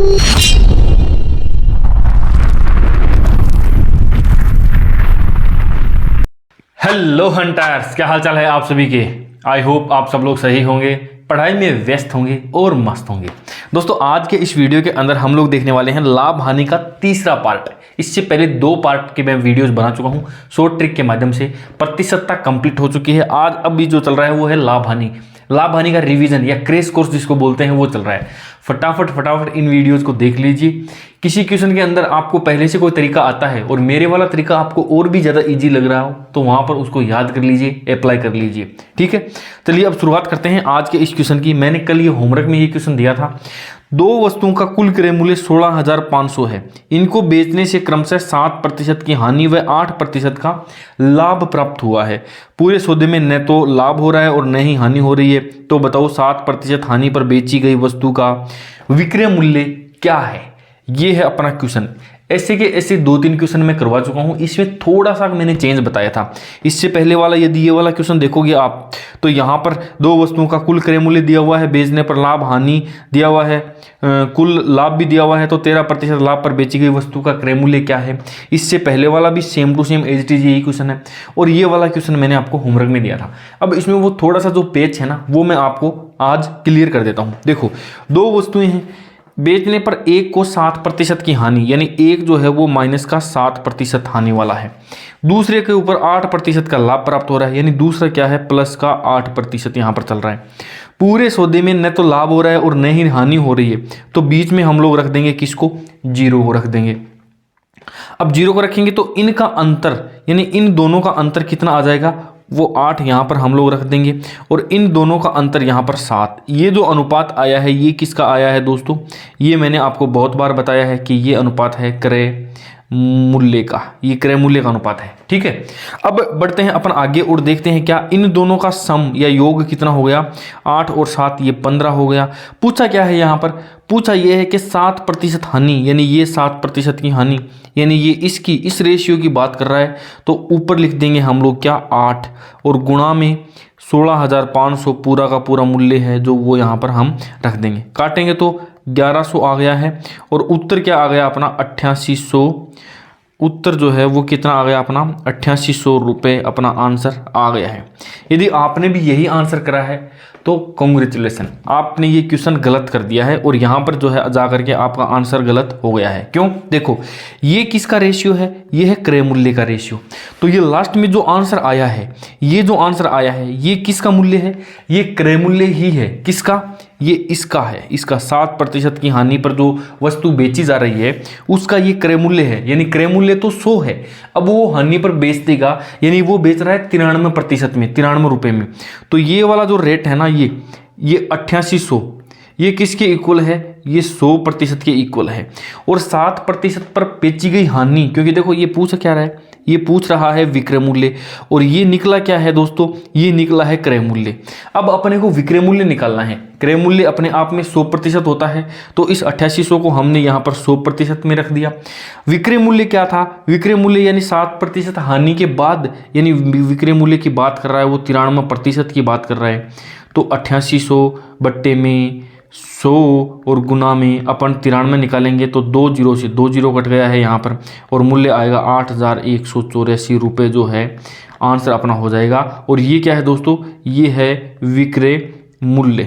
Hello hunters, क्या हाल चाल है आप सभी के। आई होप आप सब लोग सही होंगे, पढ़ाई में व्यस्त होंगे और मस्त होंगे। दोस्तों, आज के इस वीडियो के अंदर हम लोग देखने वाले हैं लाभ हानि का तीसरा पार्ट। इससे पहले 2 पार्ट के मैं वीडियोस बना चुका हूं शॉर्ट ट्रिक के माध्यम से। प्रतिशतता कंप्लीट हो चुकी है। आज अभी जो चल रहा है वो है लाभ हानि का रिवीजन या क्रेश कोर्स जिसको बोलते हैं वो चल रहा है। फटाफट इन वीडियोस को देख लीजिए। किसी क्वेश्चन के अंदर आपको पहले से कोई तरीका आता है और मेरे वाला तरीका आपको और भी ज़्यादा इजी लग रहा हो तो वहाँ पर उसको याद कर लीजिए, अप्लाई कर लीजिए। ठीक है, चलिए अब शुरुआत करते हैं आज के इस क्वेश्चन की। मैंने कल ये होमवर्क में ये क्वेश्चन दिया था। 2 वस्तुओं का कुल क्रय मूल्य 16,500 है। इनको बेचने से क्रमशः 7% की हानि व 8% का लाभ प्राप्त हुआ है। पूरे सौदे में न तो लाभ हो रहा है और न ही हानि हो रही है। तो बताओ 7% हानि पर बेची गई वस्तु का विक्रय मूल्य क्या है। ये है अपना क्वेश्चन। ऐसे के ऐसे 2-3 क्वेश्चन मैं करवा चुका हूं। इसमें थोड़ा सा मैंने चेंज बताया था। इससे पहले वाला यदि ये वाला क्वेश्चन देखोगे आप तो यहाँ पर 2 वस्तुओं का कुल क्रय मूल्य दिया हुआ है, बेचने पर लाभ हानि दिया हुआ है, कुल लाभ भी दिया हुआ है। तो 13% लाभ पर बेची गई वस्तु का क्रय मूल्य क्या है। इससे पहले वाला भी same to same as it is यही क्वेश्चन है और ये वाला क्वेश्चन मैंने आपको होमवर्क में दिया था। अब इसमें वो थोड़ा सा जो पेज है ना वो मैं आपको आज क्लियर कर देता हूँ। देखो, 2 वस्तुएं हैं, बेचने पर एक को 7% की हानि, यानी एक जो है वो माइनस का 7% हानि वाला है। दूसरे के ऊपर 8% का लाभ प्राप्त हो रहा है, यानी दूसरा क्या है प्लस का 8% यहाँ पर चल रहा है। पूरे सौदे में न तो लाभ हो रहा है और न ही हानि हो रही है। तो बीच में हम लोग रख देंगे किसको, 0 को रख देंगे। अब 0 को रखेंगे तो इनका अंतर यानी इन दोनों का अंतर कितना आ जाएगा, वो 8 यहाँ पर हम लोग रख देंगे और इन दोनों का अंतर यहाँ पर 7। ये जो अनुपात आया है ये किसका आया है दोस्तों, ये मैंने आपको बहुत बार बताया है कि ये अनुपात है क्रय मूल्य का। ये क्रय मूल्य का अनुपात है। ठीक है, अब बढ़ते हैं अपन आगे और देखते हैं क्या इन दोनों का सम या योग कितना हो गया। 8 और 7 ये 15 हो गया। पूछा क्या है यहाँ पर, पूछा ये है कि 7% हानि, यानी ये 7% की हानि, यानी ये इसकी इस रेशियो की बात कर रहा है। तो ऊपर लिख देंगे हम लोग क्या 8 और गुणा में 16,500 पूरा का पूरा मूल्य है जो वो यहाँ पर हम रख देंगे। काटेंगे तो 1100 आ गया है और उत्तर क्या आ गया अपना 8800। उत्तर जो है वो कितना आ गया अपना 8800 रुपये अपना आंसर आ गया है। यदि आपने भी यही आंसर करा है तो कॉन्ग्रेचुलेसन, आपने ये क्वेश्चन गलत कर दिया है और यहाँ पर जो है जा करके आपका आंसर गलत हो गया है। क्यों, देखो ये किसका रेशियो है, ये है क्रय मूल्य का रेशियो। तो ये लास्ट में जो आंसर आया है, ये जो आंसर आया है ये किसका मूल्य है, ये क्रय मूल्य ही है। किसका, ये इसका है। इसका 7% की हानि पर जो वस्तु बेची जा रही है उसका ये क्रय मूल्य है, यानी क्रय मूल्य तो 100 है। अब वो हानि पर बेच देगा, यानी वो बेच रहा है 93% में, 93 रुपये में। तो ये वाला जो रेट है ना ये 8800 ये किसके इक्वल है, ये 100% के इक्वल है। और 7% पर बेची गई हानि, क्योंकि देखो ये पूछ क्या रहा है, ये पूछ रहा है विक्रय मूल्य और ये निकला क्या है दोस्तों, ये निकला है क्रय मूल्य। अब अपने को विक्रय मूल्य निकालना है। क्रय मूल्य अपने आप में 100% होता है तो इस 8800 को हमने यहाँ पर 100% में रख दिया। विक्रय मूल्य क्या था, विक्रय मूल्य यानी 7% हानि के बाद, यानी विक्रय मूल्य की बात कर रहा है वो 93% की बात कर रहा है। तो 8800 बट्टे में 100 और गुना में अपन 93 निकालेंगे तो 2 जीरो से 2 जीरो कट गया है यहाँ पर और मूल्य आएगा 8,184 रुपये जो है आंसर अपना हो जाएगा। और ये क्या है दोस्तों, ये है विक्रय मूल्य।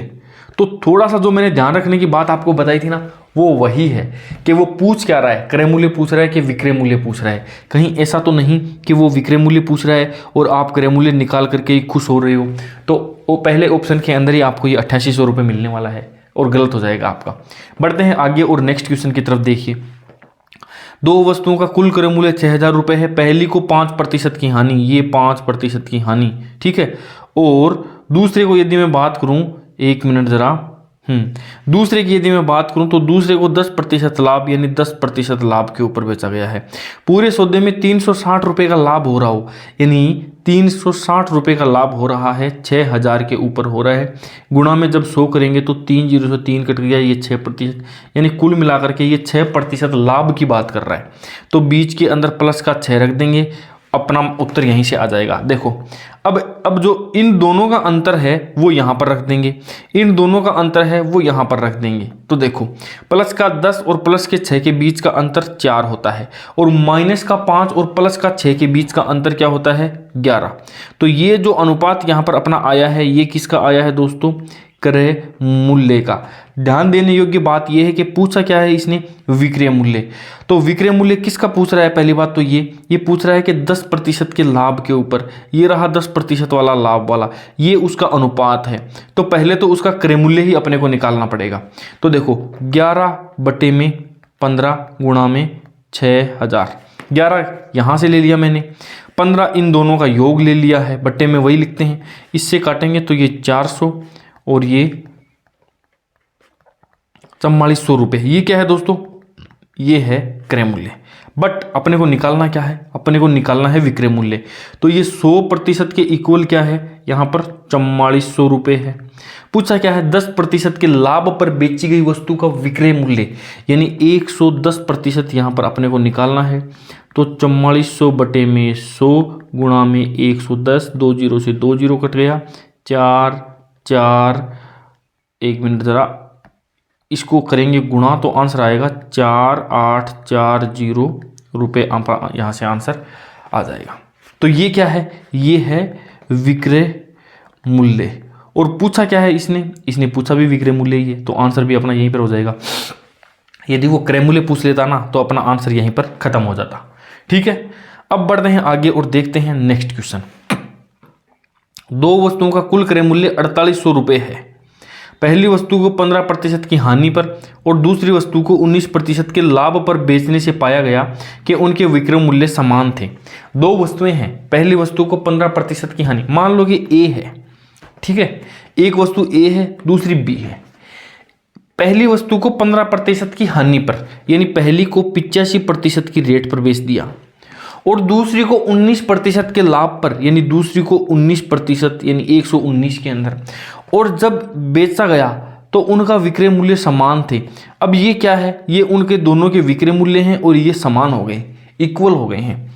तो थोड़ा सा जो मैंने ध्यान रखने की बात आपको बताई थी ना वो वही है कि वो पूछ क्या रहा है, क्रय मूल्य पूछ रहा है कि विक्रय मूल्य पूछ रहा है। कहीं ऐसा तो नहीं कि वो विक्रय मूल्य पूछ रहा है और आप क्रय मूल्य निकाल करके ही खुश हो रहे हो। तो वो पहले ऑप्शन के अंदर ही आपको ये 8800 रुपये मिलने वाला है और गलत हो जाएगा आपका। बढ़ते हैं आगे और नेक्स्ट क्वेश्चन की तरफ देखिए। 2 वस्तुओं का कुल क्रय मूल्य 6,000 रुपये है। पहली को 5% की हानि, ये 5% की हानि, ठीक है। और दूसरे को यदि मैं बात करूं, 1 मिनट जरा, दूसरे की यदि मैं बात करूं तो दूसरे को 10% लाभ, यानी 10% लाभ के ऊपर बेचा गया है। पूरे सौदे में 360 रुपये का लाभ हो रहा हो, यानी 360 रुपये का लाभ हो रहा है, 6,000 के ऊपर हो रहा है। गुणा में जब 100 करेंगे तो 3 जीरो से 3 कट गया, ये 6%, यानी कुल मिलाकर के ये 6% लाभ की बात कर रहा है। तो बीच के अंदर प्लस का 6 रख देंगे, अपना उत्तर यहीं से आ जाएगा। देखो अब जो इन दोनों का अंतर है वो यहाँ पर रख देंगे, इन दोनों का अंतर है वो यहाँ पर रख देंगे। तो देखो प्लस का 10 और प्लस के 6 के बीच का अंतर 4 होता है, और माइनस का 5 और प्लस का 6 के बीच का अंतर क्या होता है 11। तो ये जो अनुपात यहाँ पर अपना आया है ये किसका आया है दोस्तों, क्रय मूल्य का। ध्यान देने योग्य बात यह है कि पूछा क्या है इसने, विक्रय मूल्य। तो विक्रय मूल्य किसका पूछ रहा है, पहली बात तो ये पूछ रहा है कि 10% के लाभ के ऊपर, ये रहा 10% वाला लाभ वाला, ये उसका अनुपात है। तो पहले तो उसका क्रय मूल्य ही अपने को निकालना पड़ेगा। तो देखो 11/15 गुणा में 6000, 11 यहाँ से ले लिया मैंने, 15 इन दोनों का योग ले लिया है, बट्टे में वही लिखते हैं, इससे काटेंगे तो ये 400 और ये 4400 रुपये। ये क्या है दोस्तों, ये है क्रय मूल्य। बट अपने को निकालना क्या है, अपने को निकालना है विक्रय मूल्य। तो ये 100% के इक्वल क्या है, यहाँ पर 4400 रुपये है। पूछा क्या है, 10% के लाभ पर बेची गई वस्तु का विक्रय मूल्य, यानी 110% यहाँ पर अपने को निकालना है। तो 4400 बटे में 100 गुणा में 110, 2 जीरो से 2 जीरो कट गया, 4, एक मिनट ज़रा इसको करेंगे गुणा, तो आंसर आएगा 4840 रुपये, यहाँ से आंसर आ जाएगा। तो ये क्या है, ये है विक्रय मूल्य। और पूछा क्या है इसने पूछा भी विक्रय मूल्य ही है, तो आंसर भी अपना यहीं पर हो जाएगा। यदि वो क्रय मूल्य पूछ लेता ना तो अपना आंसर यहीं पर खत्म हो जाता। ठीक है, अब बढ़ते हैं आगे और देखते हैं नेक्स्ट क्वेश्चन। दो वस्तुओं का कुल क्रय मूल्य 4800 रुपये है। पहली वस्तु को 15% की हानि पर और दूसरी वस्तु को 19% के लाभ पर बेचने से पाया गया कि उनके विक्रय मूल्य समान थे। दो वस्तुएं हैं, पहली वस्तु को 15% की हानि, मान लो कि ए है, ठीक है, एक वस्तु ए है दूसरी बी है। पहली वस्तु को 15% की हानि पर, यानी पहली को 85% की रेट पर बेच दिया, और दूसरी को 19% के लाभ पर, यानी दूसरी को 19% यानी 119 के अंदर, और जब बेचा गया तो उनका विक्रय मूल्य समान थे। अब ये क्या है, ये उनके दोनों के विक्रय मूल्य हैं और ये समान हो गए, इक्वल हो गए हैं।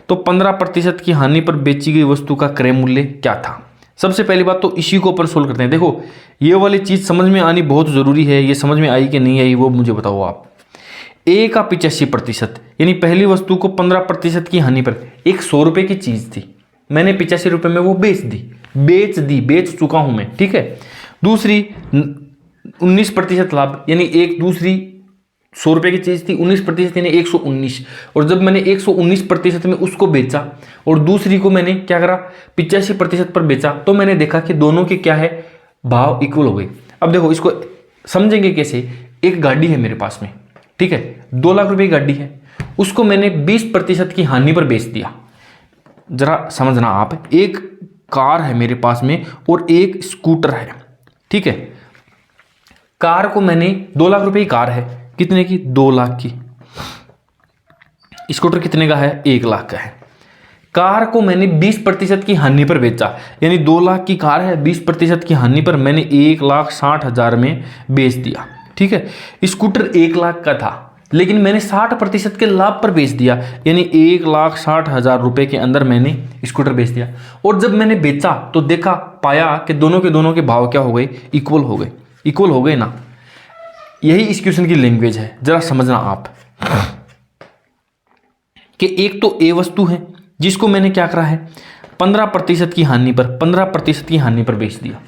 तो 15% की हानि पर बेची गई वस्तु का क्रय मूल्य क्या था। सबसे पहली बात तो इसी को ऊपर सोल्व करते हैं। देखो ये वाली चीज़ समझ में आनी बहुत ज़रूरी है, ये समझ में आई कि नहीं आई वो मुझे बताओ आप। ए का 85%, यानी पहली वस्तु को 15% की हानि पर, एक 100 रुपये की चीज़ थी, मैंने 85 रुपये में वो बेच चुका हूं मैं, ठीक है। दूसरी 19% लाभ, यानी एक दूसरी 100 रुपये की चीज़ थी, 19% यानी 119, और जब मैंने 119% में उसको बेचा और दूसरी को मैंने क्या करा 85% पर बेचा, तो मैंने देखा कि दोनों के क्या है भाव इक्वल हो गए। अब देखो इसको समझेंगे कैसे। एक गाड़ी है मेरे पास में, ठीक है, 2 लाख रुपए की गाड़ी है, उसको मैंने 20% की हानि पर बेच दिया। जरा समझना आप, एक कार है मेरे पास में और एक स्कूटर है, ठीक है। कार को मैंने 2 लाख रुपए की कार है, कितने की 2 लाख की। स्कूटर कितने का है 1 लाख का है। कार को मैंने 20% की हानि पर बेचा, यानी 2 लाख की कार है, 20% की हानि पर मैंने 1,60,000 में बेच दिया, ठीक है। स्कूटर 1 लाख का था, लेकिन मैंने 60% के लाभ पर बेच दिया, यानी 1,60,000 रुपए के अंदर मैंने स्कूटर बेच दिया। और जब मैंने बेचा तो देखा पाया कि दोनों के भाव क्या हो गए, इक्वल हो गए ना। यही इस क्वेश्चन की लैंग्वेज है, जरा समझना आप कि एक तो ए वस्तु है जिसको मैंने क्या करा है 15% की हानि पर बेच दिया,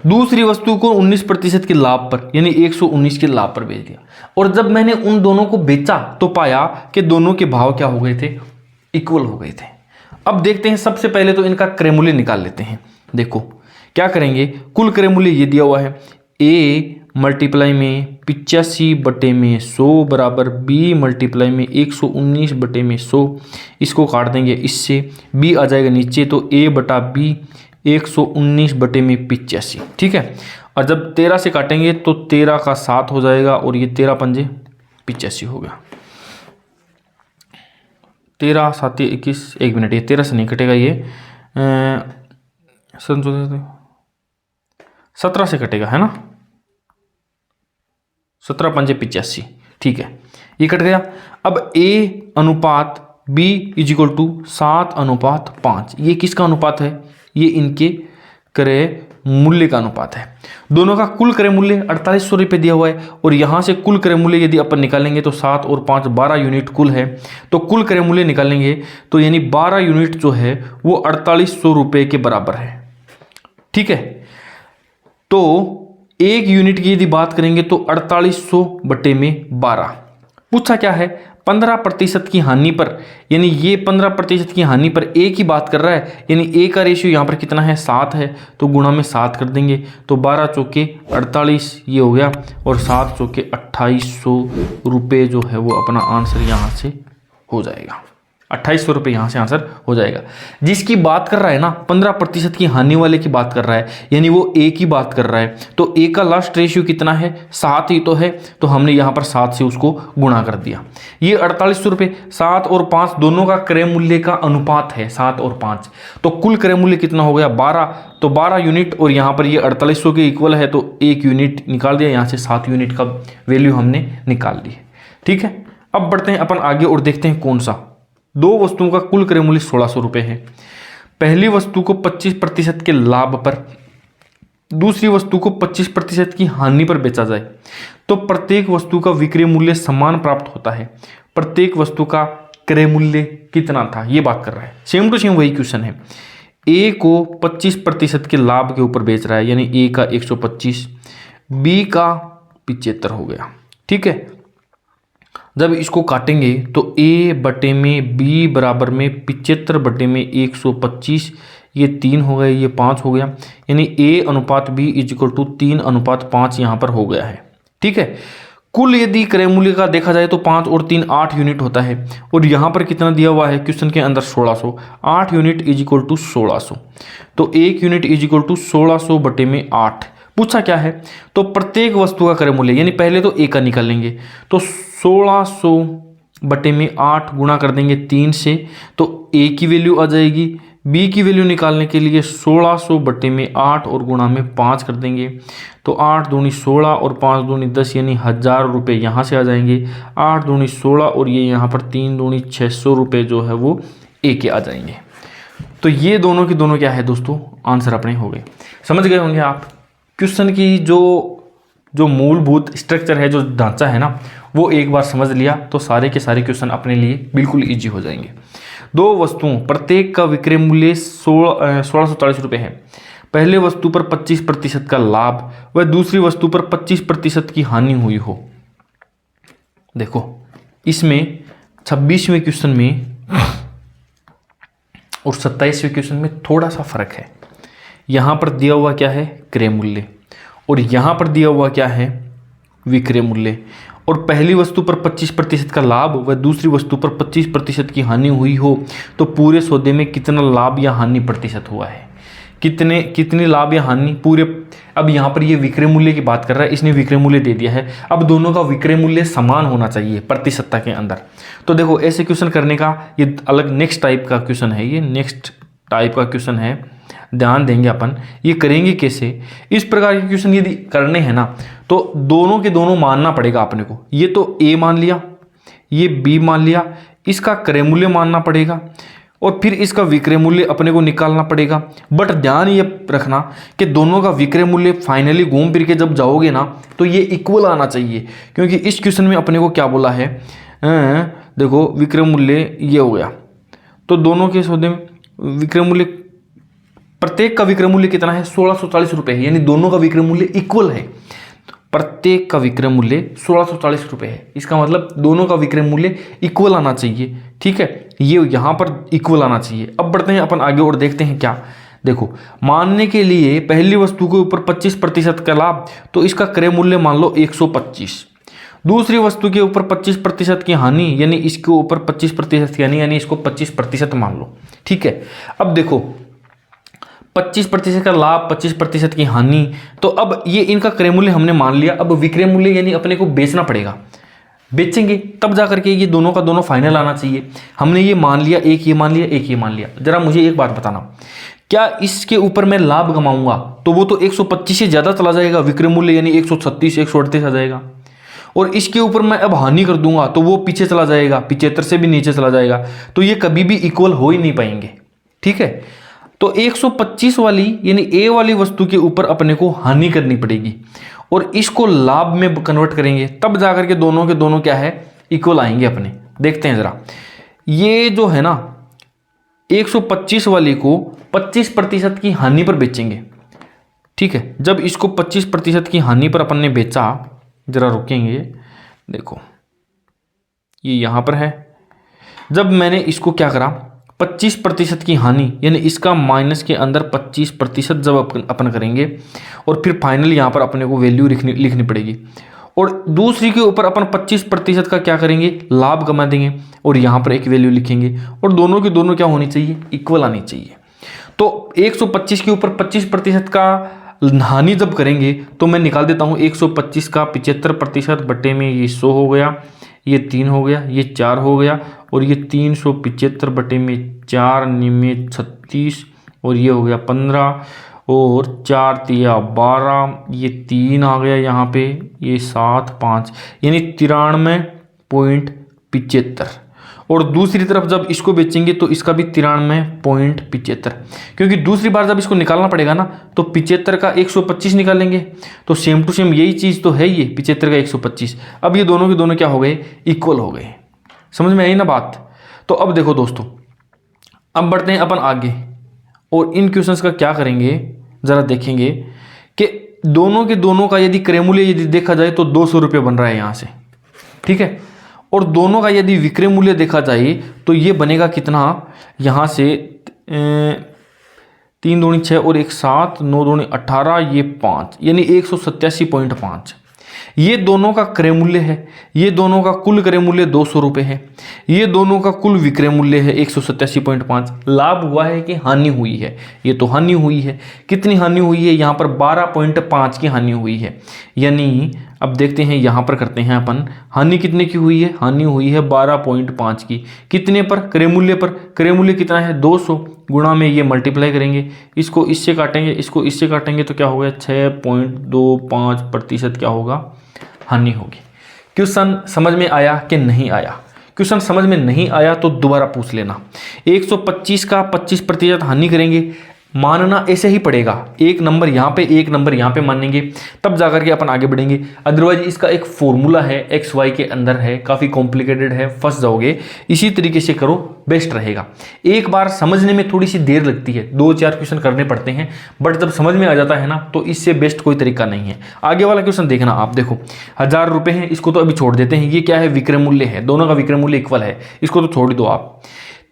दूसरी वस्तु को 19% के लाभ पर, यानी 119 के लाभ पर बेच दिया। और जब मैंने उन दोनों को बेचा तो पाया कि दोनों के भाव क्या हो गए थे, इक्वल हो गए थे। अब देखते हैं, सबसे पहले तो इनका क्रय मूल्य निकाल लेते हैं। देखो क्या करेंगे, कुल क्रय मूल्य ये दिया हुआ है, ए मल्टीप्लाई में 85 बटे में 100 बराबर बी मल्टीप्लाई में 119 बटे में 100, इसको काट देंगे इससे, बी आ जाएगा नीचे, तो ए बटा बी 119 बटे में 85, ठीक है। और जब 13 से काटेंगे तो 13 का 7 हो जाएगा, और ये 13 पंजे 85 हो गया। 13 7 21, एक मिनट, ये 13 से नहीं कटेगा, ये 17 से कटेगा, है ना, 17 पंजे 85, ठीक है, ये कट गया। अब ए अनुपात बी इज इक्वल टू 7:5, ये किसका अनुपात है, ये इनके क्रय मूल्य का अनुपात है। दोनों का कुल क्रय मूल्य 4800 रुपये दिया हुआ है और यहाँ से कुल क्रय मूल्य यदि अपन निकालेंगे तो 7 और 5 12 यूनिट कुल है, तो कुल क्रय मूल्य निकालेंगे तो यानी 12 यूनिट जो है वो 4800 रुपये के बराबर है। ठीक है, तो एक यूनिट की यदि बात करेंगे तो 4800 बटे में 12। पूछा क्या है, 15% की हानि पर, यानी ये 15% की हानि पर ए की बात कर रहा है, यानी ए का रेशियो यहाँ पर कितना है 7 है, तो गुणा में 7 कर देंगे तो 12 चौके 48 ये हो गया और 7 चौके 2800 रुपये जो है वो अपना आंसर यहाँ से हो जाएगा। 2800 रुपये यहाँ से आंसर हो जाएगा। जिसकी बात कर रहा है ना 15% की हानि वाले की बात कर रहा है, यानी वो ए की बात कर रहा है, तो ए का लास्ट रेशियो कितना है 7 ही तो है, तो हमने यहाँ पर 7 से उसको गुणा कर दिया। ये 4800 रुपये 7 और 5 दोनों का क्रय मूल्य का अनुपात है 7 और 5, तो कुल क्रय मूल्य कितना हो गया 12, तो 12 यूनिट और यहाँ पर ये 4800 के इक्वल है, तो 1 यूनिट निकाल दिया, यहाँ से 7 यूनिट का वैल्यू हमने निकाल ली। ठीक है, अब बढ़ते हैं अपन आगे और देखते हैं कौन सा। दो वस्तुओं का कुल क्रय मूल्य 1600 रुपये है। पहली वस्तु को 25% के लाभ पर, दूसरी वस्तु को 25% की हानि पर बेचा जाए तो प्रत्येक वस्तु का विक्रय मूल्य समान प्राप्त होता है। प्रत्येक वस्तु का क्रय मूल्य कितना था ये बात कर रहा है। सेम टू सेम वही क्वेश्चन है। ए को 25% के लाभ के ऊपर बेच रहा है, यानी ए का 125, बी का 75 हो गया। ठीक है, जब इसको काटेंगे तो a बटे में b बराबर में 75 बटे में 125, ये 3 हो गए, ये 5 हो गया, यानी a अनुपात b इजिकल टू 3:5 यहाँ पर हो गया है। ठीक है, कुल यदि क्रय मूल्य का देखा जाए तो 5 और 3 8 यूनिट होता है और यहाँ पर कितना दिया हुआ है क्वेश्चन के अंदर 1600, 8 यूनिट इजिकल टू 1600, तो 1 यूनिट इजिकल टू 1600 बटे में 8। पूछा क्या है, तो प्रत्येक वस्तु का क्रय मूल्य, यानी पहले तो ए का निकालेंगे तो 1600 बटे में 8 गुणा कर देंगे 3 से, तो ए की वैल्यू आ जाएगी। बी की वैल्यू निकालने के लिए 1600 बटे में 8 और गुणा में 5 कर देंगे, तो 8 दूनी 16 और 5 दूनी 10, यानी 1000 रुपये यहाँ से आ जाएंगे। 8 दूनी 16 और ये यहाँ पर 3 दूनी 600 रुपये जो है वो ए के आ जाएंगे। तो ये दोनों के दोनों क्या है दोस्तों, आंसर अपने हो गए। समझ गए होंगे आप क्वेश्चन की जो मूलभूत स्ट्रक्चर है, जो ढांचा है ना, वो एक बार समझ लिया तो सारे के सारे क्वेश्चन अपने लिए बिल्कुल इजी हो जाएंगे। दो वस्तुओं प्रत्येक का विक्रय मूल्य 1640 रुपये है। पहले वस्तु पर 25% का लाभ व दूसरी वस्तु पर 25% की हानि हुई हो। देखो इसमें 26वें क्वेश्चन में और 27वें क्वेश्चन में थोड़ा सा फर्क है। यहाँ पर दिया हुआ क्या है क्रय मूल्य और यहाँ पर दिया हुआ क्या है विक्रय मूल्य, और पहली वस्तु पर 25% का लाभ व दूसरी वस्तु पर 25% की हानि हुई हो तो पूरे सौदे में कितना लाभ या हानि प्रतिशत हुआ है, कितनी लाभ या हानि पूरे। अब यहाँ पर ये विक्रय मूल्य की बात कर रहा है, इसने विक्रय मूल्य दे दिया है। अब दोनों का विक्रय मूल्य समान होना चाहिए प्रतिशतता के अंदर। तो देखो ऐसे क्वेश्चन करने का ये अलग नेक्स्ट टाइप का क्वेश्चन है, ये नेक्स्ट टाइप का क्वेश्चन है, ध्यान देंगे अपन। ये करेंगे कैसे, इस प्रकार के क्वेश्चन यदि करने हैं ना तो दोनों के दोनों मानना पड़ेगा अपने को। ये तो ए मान लिया, ये बी मान लिया, इसका क्रय मूल्य मानना पड़ेगा और फिर इसका विक्रय मूल्य अपने को निकालना पड़ेगा। बट ध्यान ये रखना कि दोनों का विक्रय मूल्य फाइनली घूम फिर के जब जाओगे ना तो ये इक्वल आना चाहिए, क्योंकि इस क्वेश्चन में अपने को क्या बोला है, देखो विक्रय मूल्य ये हो गया, तो दोनों के सौदे में विक्रय मूल्य, प्रत्येक का विक्रय मूल्य कितना है 1640 रुपये है, यानी दोनों का विक्रय मूल्य इक्वल है। प्रत्येक का विक्रय मूल्य 1640 रुपये है, इसका मतलब दोनों का विक्रय मूल्य इक्वल आना चाहिए। ठीक है, ये यहाँ पर इक्वल आना चाहिए। अब बढ़ते हैं अपन आगे और देखते हैं क्या। देखो मानने के लिए पहली वस्तु के ऊपर 25% का लाभ, तो इसका क्रय मूल्य मान लो 125। दूसरी वस्तु के ऊपर 25% की हानि, यानी इसके ऊपर 25% की हानि, यानी इसको 25% मान लो। ठीक है, अब देखो 25% का लाभ 25% की हानि, तो अब ये इनका क्रय मूल्य हमने मान लिया। अब विक्रय मूल्य यानी अपने को बेचना पड़ेगा, बेचेंगे तब जा करके ये दोनों का दोनों फाइनल आना चाहिए। हमने ये मान लिया, एक ये मान लिया, एक ये मान लिया। जरा मुझे एक बात बताना, क्या इसके ऊपर मैं लाभ कमाऊंगा तो वो तो 125 से ज़्यादा चला जाएगा विक्रय मूल्य, यानी 136 138 आ जाएगा, और इसके ऊपर मैं अब हानि कर दूंगा तो वो पीछे चला जाएगा, 75 से भी नीचे चला जाएगा, तो ये कभी भी इक्वल हो ही नहीं पाएंगे। ठीक है, तो 125 वाली यानी ए वाली वस्तु के ऊपर अपने को हानि करनी पड़ेगी और इसको लाभ में कन्वर्ट करेंगे, तब जाकर के दोनों क्या है, इक्वल आएंगे अपने। देखते हैं जरा, ये जो है ना 125 वाली को 25% की हानि पर बेचेंगे, ठीक है। जब इसको 25% की हानि पर अपन ने बेचा, जरा रुकेंगे, देखो ये यहां पर है। जब मैंने इसको क्या करा, 25% की हानि यानी इसका माइनस के अंदर 25% जब अपन करेंगे और फिर फाइनल यहाँ पर अपने को वैल्यू लिखनी पड़ेगी और दूसरी के ऊपर अपन 25% का क्या करेंगे, लाभ कमा देंगे और यहाँ पर एक वैल्यू लिखेंगे और दोनों की दोनों क्या होनी चाहिए, इक्वल आनी चाहिए। तो 125 के ऊपर 25% का हानि जब करेंगे तो मैं निकाल देता हूँ 125 का 75% बटे में ये 100 हो गया, ये 3 हो गया, ये 4 हो गया और ये 375 बटे में 4 निमे 36 और ये हो गया 15 और 4 तिया 12, ये 3 आ गया यहाँ पे, ये 7 5 यानी 93.75 और दूसरी तरफ जब इसको बेचेंगे तो इसका भी 93.75 क्योंकि दूसरी बार जब इसको निकालना पड़ेगा ना तो 75 का 125 निकालेंगे तो सेम टू सेम यही चीज़ तो है, ये 75 का 125। अब ये दोनों के दोनों क्या हो गए, इक्वल हो गए। समझ में आई ना बात। तो अब देखो दोस्तों, अब बढ़ते हैं अपन आगे और इन क्वेश्चंस का क्या करेंगे, जरा देखेंगे कि दोनों के दोनों का यदि क्रय मूल्य यदि देखा जाए तो 200 रुपये बन रहा है यहाँ से, ठीक है। और दोनों का यदि विक्रय मूल्य देखा जाए तो ये बनेगा कितना, यहाँ से 3 दूनी 6 और 1 7, 9 दूनी 18, ये 5 यानी 187.5। ये दोनों का क्रय मूल्य है, ये दोनों का कुल क्रय मूल्य 200 रुपये है, ये दोनों का कुल विक्रय मूल्य है 187.5। लाभ हुआ है कि हानि हुई है, ये तो हानि हुई है। कितनी हानि हुई है, यहाँ पर 12.5 की हानि हुई है। यानी अब देखते हैं यहाँ पर करते हैं अपन, हानि कितने की हुई है, हानि हुई है 12.5 की। कितने पर, क्रय मूल्य पर। क्रय मूल्य कितना है 200, गुणा में ये मल्टीप्लाई करेंगे, इसको इससे काटेंगे, इसको इससे काटेंगे तो क्या हो गया 6.25% क्या होगा, हानि होगी। क्वेश्चन समझ में आया कि नहीं आया। क्वेश्चन समझ में नहीं आया तो दोबारा पूछ लेना। 125 का 25% हानि करेंगे, मानना ऐसे ही पड़ेगा, एक नंबर यहाँ पे एक नंबर यहाँ पे मानेंगे, तब जाकर के अपन आगे बढ़ेंगे। अदरवाइज इसका एक फॉर्मूला है, एक्स वाई के अंदर है, काफ़ी कॉम्प्लिकेटेड है, फंस जाओगे। इसी तरीके से करो, बेस्ट रहेगा। एक बार समझने में थोड़ी सी देर लगती है, 2-4 क्वेश्चन करने पड़ते हैं, बट जब समझ में आ जाता है ना तो इससे बेस्ट कोई तरीका नहीं है। आगे वाला क्वेश्चन देखना आप, देखो 1000 रुपये है, इसको तो अभी छोड़ देते हैं। ये क्या है, विक्रय मूल्य है, दोनों का विक्रय मूल्य इक्वल है, इसको तो छोड़ दो आप।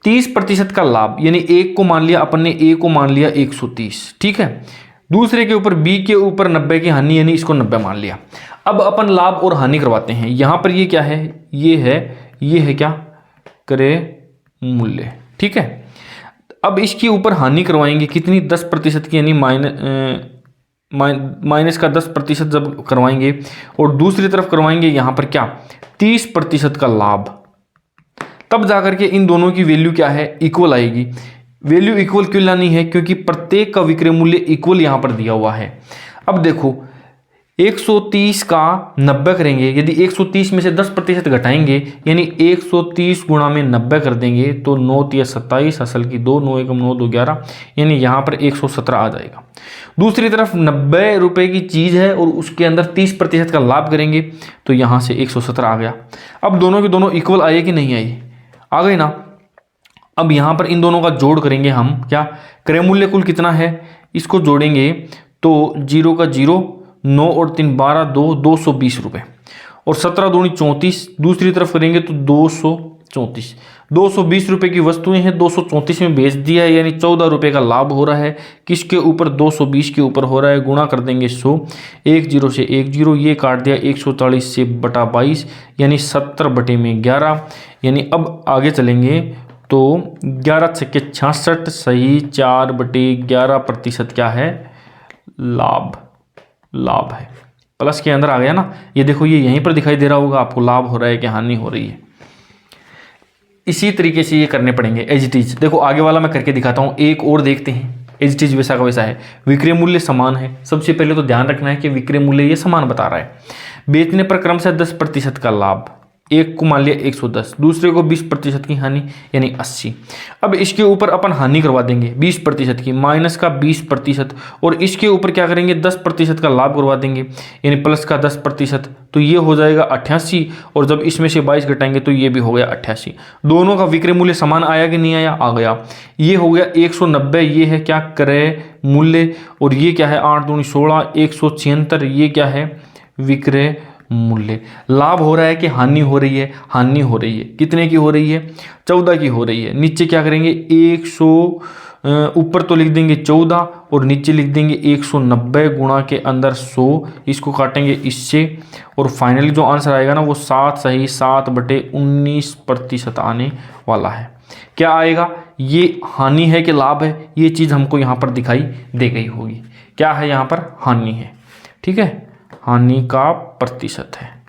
30% का लाभ यानी एक को मान लिया अपन ने, ए को मान लिया 130, ठीक है। दूसरे के ऊपर बी के ऊपर 90 की हानि यानी इसको 90 मान लिया। अब अपन लाभ और हानि करवाते हैं। यहां पर ये क्या है, ये है क्या, क्रय मूल्य, ठीक है। अब इसके ऊपर हानि करवाएंगे कितनी, 10% की, यानी माइनस का 10% जब करवाएंगे और दूसरी तरफ करवाएंगे यहां पर क्या 30% का लाभ, तब जाकर के इन दोनों की वैल्यू क्या है, इक्वल आएगी। वैल्यू इक्वल क्यों लानी है, क्योंकि प्रत्येक का विक्रय मूल्य इक्वल यहां पर दिया हुआ है। अब देखो 130 का 90 करेंगे, यदि 130 में से 10% घटाएंगे यानी 130 गुणा में 90 कर देंगे तो 9 तिया 27, असल की 2, 9 एकम 9 2 11, यानी यहाँ पर 117 आ जाएगा। दूसरी तरफ 90 रुपये की चीज़ है और उसके अंदर 30% का लाभ करेंगे तो यहाँ से 117 आ गया। अब दोनों के दोनों इक्वल आए कि नहीं आए, आ गए ना। अब यहाँ पर इन दोनों का जोड़ करेंगे हम, क्या क्रय मूल्य कुल कितना है, इसको जोड़ेंगे तो 0 का 0, 9 और 3 12, 220 रुपये और 17 दूनी 34। दूसरी तरफ करेंगे तो 234, 220 रुपये की वस्तुएं हैं, 234 में बेच दिया है यानी 14 रुपये का लाभ हो रहा है। किसके ऊपर, 220 के ऊपर हो रहा है। गुणा कर देंगे 100, 1 0 से 1 0, ये काट दिया 140 से बटा 22 यानी 70 बटे में 11। यानी अब आगे चलेंगे तो 11 छक्के 66, सही 4 बटे 11% क्या है, लाभ है। प्लस के अंदर आ गया ना, ये देखो ये यहीं पर दिखाई दे रहा होगा आपको, लाभ हो रहा है कि हानि हो रही है। इसी तरीके से ये करने पड़ेंगे एज इट इज। देखो आगे वाला मैं करके दिखाता हूँ, एक और देखते हैं। एज इट इज वैसा का वैसा है, विक्रय मूल्य समान है। सबसे पहले तो ध्यान रखना है कि विक्रय मूल्य ये समान बता रहा है। बेचने पर क्रमशः 10% का लाभ, एक को मान लिया 110, दूसरे को 20% की हानि यानी 80। अब इसके ऊपर अपन हानि करवा देंगे 20% की, माइनस का 20%, और इसके ऊपर क्या करेंगे 10% का लाभ करवा देंगे यानी प्लस का 10%, तो ये हो जाएगा 88, और जब इसमें से 22 घटाएंगे तो ये भी हो गया 88। दोनों का विक्रय मूल्य समान आया कि नहीं आया, आ गया। ये हो गया 190, ये है क्या क्रय मूल्य, और ये क्या है 8 दूनी 16, 176, ये क्या है विक्रय मूल्य। लाभ हो रहा है कि हानि हो रही है, हानि हो रही है। कितने की हो रही है, 14 की हो रही है। नीचे क्या करेंगे 100, ऊपर तो लिख देंगे 14 और नीचे लिख देंगे 190 गुणा के अंदर 100, इसको काटेंगे इससे, और फाइनली जो आंसर आएगा ना वो 7 सही 7/19% आने वाला है। क्या आएगा, ये हानि है कि लाभ है, ये चीज़ हमको यहाँ पर दिखाई दे गई होगी। क्या है यहाँ पर, हानि है। ठीक है, हानि का प्रतिशत है।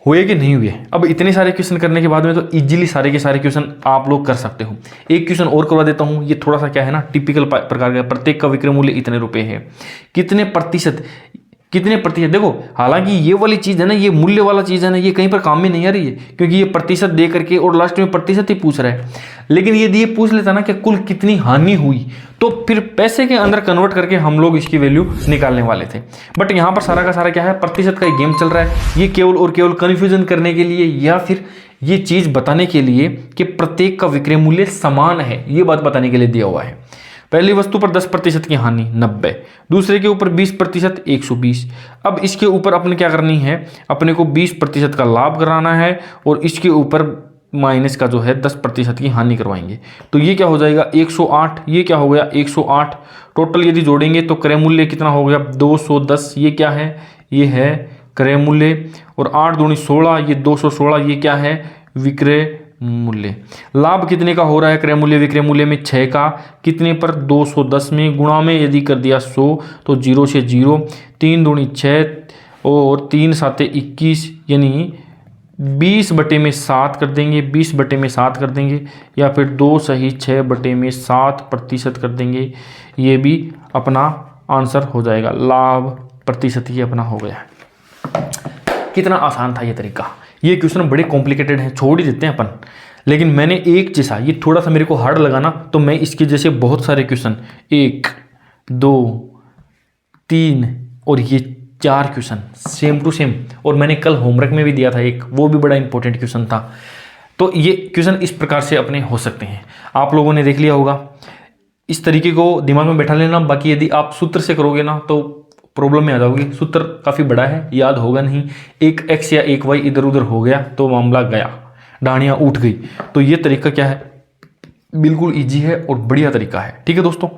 हुए कि नहीं हुए। अब इतने सारे क्वेश्चन करने के बाद में तो इजीली सारे के सारे क्वेश्चन आप लोग कर सकते हो। एक क्वेश्चन और करवा देता हूँ, ये थोड़ा सा क्या है ना टिपिकल प्रकार का। प्रत्येक का विक्रय मूल्य इतने रुपए है, कितने प्रतिशत देखो, हालांकि ये वाली चीज है ना, ये मूल्य वाला चीज है ना, ये कहीं पर काम में नहीं आ रही है, क्योंकि ये प्रतिशत दे करके और लास्ट में प्रतिशत ही पूछ रहा है। लेकिन यदि ये पूछ लेता ना कि कुल कितनी हानि हुई, तो फिर पैसे के अंदर कन्वर्ट करके हम लोग इसकी वैल्यू निकालने वाले थे। बट यहाँ पर सारा का सारा क्या है, प्रतिशत का गेम चल रहा है। ये केवल और केवल कन्फ्यूजन करने के लिए, या फिर ये चीज बताने के लिए कि प्रत्येक का विक्रय मूल्य समान है, ये बात बताने के लिए दिया हुआ है। पहली वस्तु पर 10% की हानि 90, दूसरे के ऊपर 20% 120। अब इसके ऊपर अपने क्या करनी है, अपने को 20% का लाभ कराना है, और इसके ऊपर माइनस का जो है 10% की हानि करवाएंगे। तो ये क्या हो जाएगा 108, ये क्या हो गया 108। टोटल यदि जोड़ेंगे तो क्रय मूल्य कितना हो गया 210, ये क्या है, ये है क्रय मूल्य, और 8 दूनी 16, ये 216, ये क्या है विक्रय मूल्य। लाभ कितने का हो रहा है क्रय मूल्य विक्रय मूल्य में 6 का, कितने पर 210 में, गुणा में यदि कर दिया 100 तो 0 से 0, 3 दूनी 6 और 3 साते 21, यानी 20/7 कर देंगे, 20/7 कर देंगे, या फिर 2 सही 6/7% कर देंगे। ये भी अपना आंसर हो जाएगा, लाभ प्रतिशत ही अपना हो गया। कितना आसान था ये तरीका। ये क्वेश्चन बड़े कॉम्प्लिकेटेड हैं, छोड़ ही देते हैं अपन, लेकिन मैंने एक जैसा, ये थोड़ा सा मेरे को हार्ड लगा ना, तो मैं इसके जैसे बहुत सारे क्वेश्चन 1 2 3 और ये 4 क्वेश्चन सेम टू सेम, और मैंने कल होमवर्क में भी दिया था एक, वो भी बड़ा इंपॉर्टेंट क्वेश्चन था। तो ये क्वेश्चन इस प्रकार से अपने हो सकते हैं, आप लोगों ने देख लिया होगा। इस तरीके को दिमाग में बैठा लेना। बाकी यदि आप सूत्र से करोगे ना तो प्रॉब्लम में आ जाओगे। सूत्र काफ़ी बड़ा है, याद होगा नहीं। एक x या एक y इधर उधर हो गया तो मामला गया, डांडियाँ उठ गई। तो ये तरीका क्या है, बिल्कुल इजी है और बढ़िया तरीका है। ठीक है दोस्तों,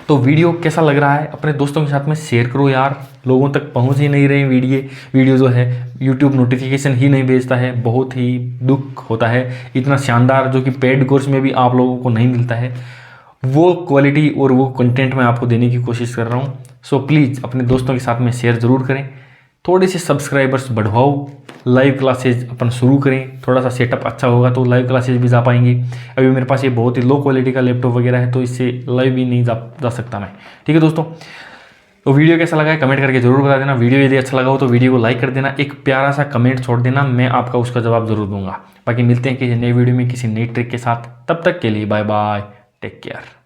तो वीडियो कैसा लग रहा है अपने दोस्तों के साथ में शेयर करो यार, लोगों तक पहुंच ही नहीं रही वीडियो जो है, यूट्यूब नोटिफिकेशन ही नहीं भेजता है। बहुत ही दुख होता है, इतना शानदार जो कि पेड कोर्स में भी आप लोगों को नहीं मिलता है, वो क्वालिटी और वो कंटेंट मैं आपको देने की कोशिश कर रहा हूँ। सो प्लीज़ अपने दोस्तों के साथ में शेयर ज़रूर करें, थोड़े से सब्सक्राइबर्स बढ़वाओ, लाइव क्लासेज अपन शुरू करें। थोड़ा सा सेटअप अच्छा होगा तो लाइव क्लासेज भी जा पाएंगे। अभी मेरे पास ये बहुत ही लो क्वालिटी का लैपटॉप वगैरह है, तो इससे लाइव भी नहीं जा सकता मैं। ठीक है दोस्तों, तो वीडियो कैसा लगा है कमेंट करके जरूर बता देना। वीडियो यदि अच्छा लगा हो तो वीडियो को लाइक कर देना, एक प्यारा सा कमेंट छोड़ देना, मैं आपका उसका जवाब जरूर दूंगा। बाकी मिलते हैं किसी नई वीडियो में किसी नई ट्रिक के साथ, तब तक के लिए बाय बाय, टेक केयर।